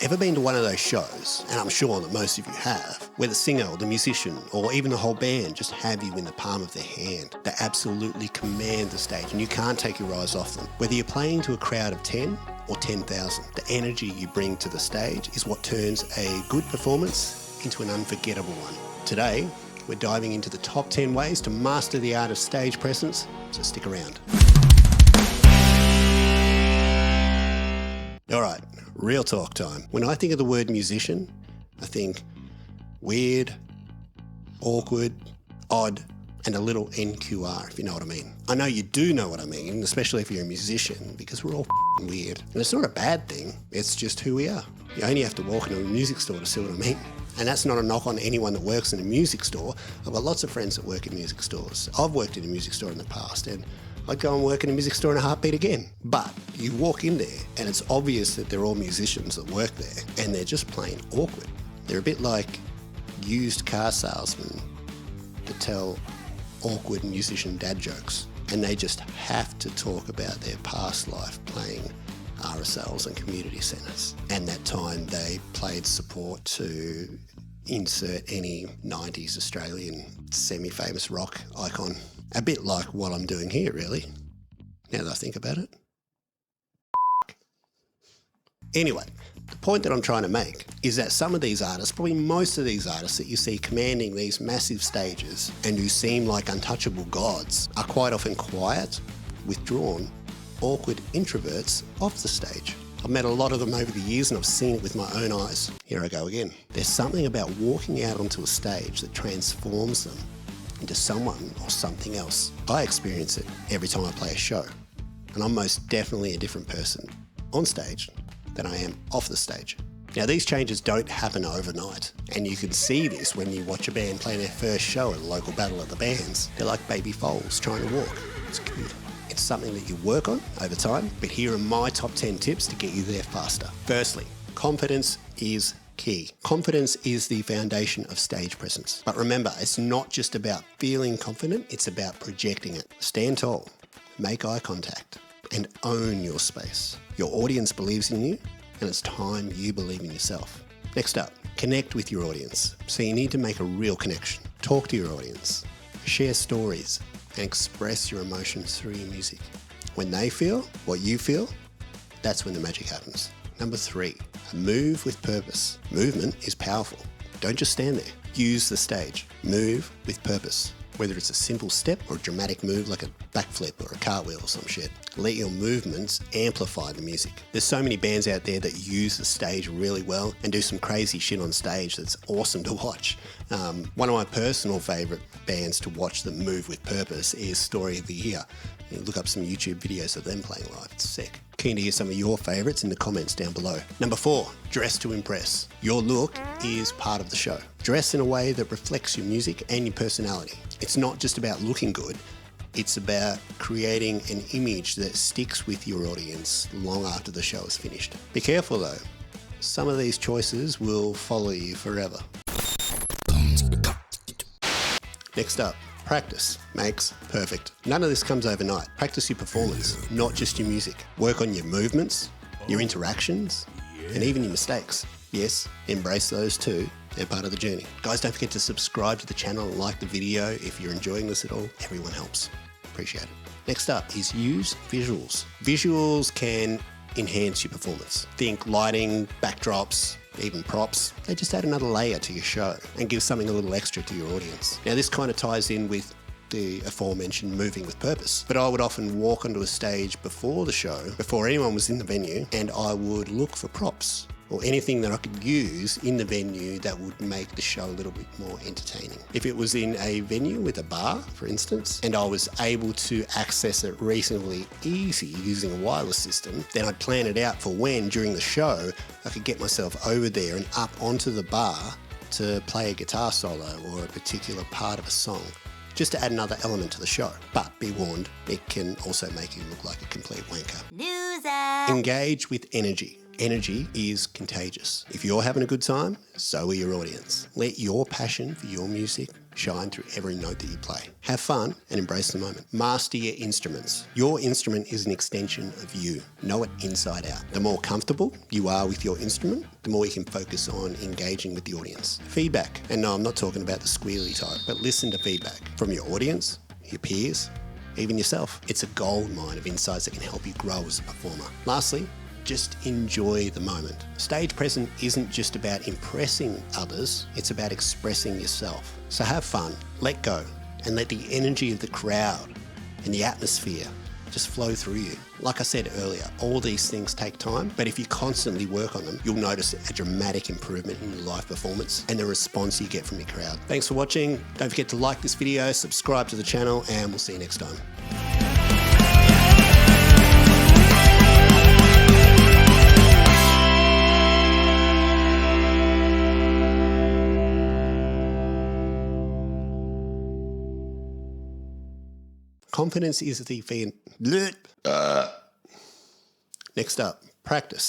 Ever been to one of those shows, and I'm sure that most of you have, where the singer or the musician or even the whole band just have you in the palm of their hand? They absolutely command the stage and you can't take your eyes off them. Whether you're playing to a crowd of 10 or 10,000, the energy you bring to the stage is what turns a good performance into an unforgettable one. Today, we're diving into the top 10 ways to master the art of stage presence, so stick around. All right, real talk time. When I think of the word musician, I think weird, awkward, odd, and a little NQR, if you know what I mean. I know you do know what I mean, especially if you're a musician, because we're all weird. And it's not a bad thing, it's just who we are. You only have to walk into a music store to see what I mean. And that's not a knock on anyone that works in a music store. I've got lots of friends that work in music stores. I've worked in a music store in the past, and I'd go and work in a music store in a heartbeat again. But you walk in there and it's obvious that they're all musicians that work there and they're just plain awkward. They're a bit like used car salesmen that tell awkward musician dad jokes, and they just have to talk about their past life playing RSLs and community centres, and that time they played support to insert any 90s Australian semi-famous rock icon. A bit like what I'm doing here, really, now that I think about it. Anyway, the point that I'm trying to make is that some of these artists, probably most of these artists that you see commanding these massive stages and who seem like untouchable gods are quite often quiet, withdrawn, awkward introverts off the stage. I've met a lot of them over the years and I've seen it with my own eyes. Here I go again. There's something about walking out onto a stage that transforms them into someone or something else. I experience it every time I play a show, and I'm most definitely a different person on stage than I am off the stage. Now, these changes don't happen overnight, and you can see this when you watch a band play their first show at a local battle of the bands. They're like baby foals trying to walk. It's good. It's something that you work on over time, but here are my top 10 tips to get you there faster. Firstly, confidence is key. Confidence is the foundation of stage presence. But remember, it's not just about feeling confident, it's about projecting it. Stand tall, make eye contact, and own your space. Your audience believes in you, and it's time you believe in yourself. Next up, connect with your audience. So you need to make a real connection. Talk to your audience, share stories, and express your emotions through your music. When they feel what you feel, that's when the magic happens. Number 3, move with purpose. Movement is powerful. Don't just stand there. Use the stage. Move with purpose. Whether it's a simple step or a dramatic move like a backflip or a cartwheel or some shit. Let your movements amplify the music. There's so many bands out there that use the stage really well and do some crazy shit on stage that's awesome to watch. One of my personal favourite bands to watch that move with purpose is Story of the Year. You look up some YouTube videos of them playing live. It's sick. Keen to hear some of your favourites in the comments down below. Number 4, dress to impress. Your look is part of the show. Dress in a way that reflects your music and your personality. It's not just about looking good, it's about creating an image that sticks with your audience long after the show is finished. Be careful though, some of these choices will follow you forever. Next up, practice makes perfect. None of this comes overnight. Practice your performance, not just your music. Work on your movements, your interactions, and even your mistakes. Yes, embrace those too. They're part of the journey. Guys, don't forget to subscribe to the channel and like the video if you're enjoying this at all. Everyone helps. Appreciate it. Next up is use visuals. Visuals can enhance your performance. Think lighting, backdrops, even props. They just add another layer to your show and give something a little extra to your audience. Now, this kind of ties in with the aforementioned moving with purpose, but I would often walk onto a stage before the show, before anyone was in the venue, and I would look for props or anything that I could use in the venue that would make the show a little bit more entertaining. If it was in a venue with a bar, for instance, and I was able to access it reasonably easy using a wireless system, then I'd plan it out for when, during the show, I could get myself over there and up onto the bar to play a guitar solo or a particular part of a song, just to add another element to the show. But be warned, it can also make you look like a complete wanker. Loser! Engage with energy. Energy is contagious. If you're having a good time, so are your audience. Let your passion for your music shine through every note that you play. Have fun and embrace the moment. Master your instruments. Your instrument is an extension of you. Know it inside out. The more comfortable you are with your instrument, the more you can focus on engaging with the audience. Feedback. And no, I'm not talking about the squealy type, but listen to feedback from your audience, your peers, even yourself. It's a gold mine of insights that can help you grow as a performer. Lastly, just enjoy the moment. Stage presence isn't just about impressing others, it's about expressing yourself. So have fun, let go, and let the energy of the crowd and the atmosphere just flow through you. Like I said earlier, all these things take time, but if you constantly work on them, you'll notice a dramatic improvement in your live performance and the response you get from your crowd. Thanks for watching. Don't forget to like this video, subscribe to the channel, and we'll see you next time. Confidence is the Next up, practice.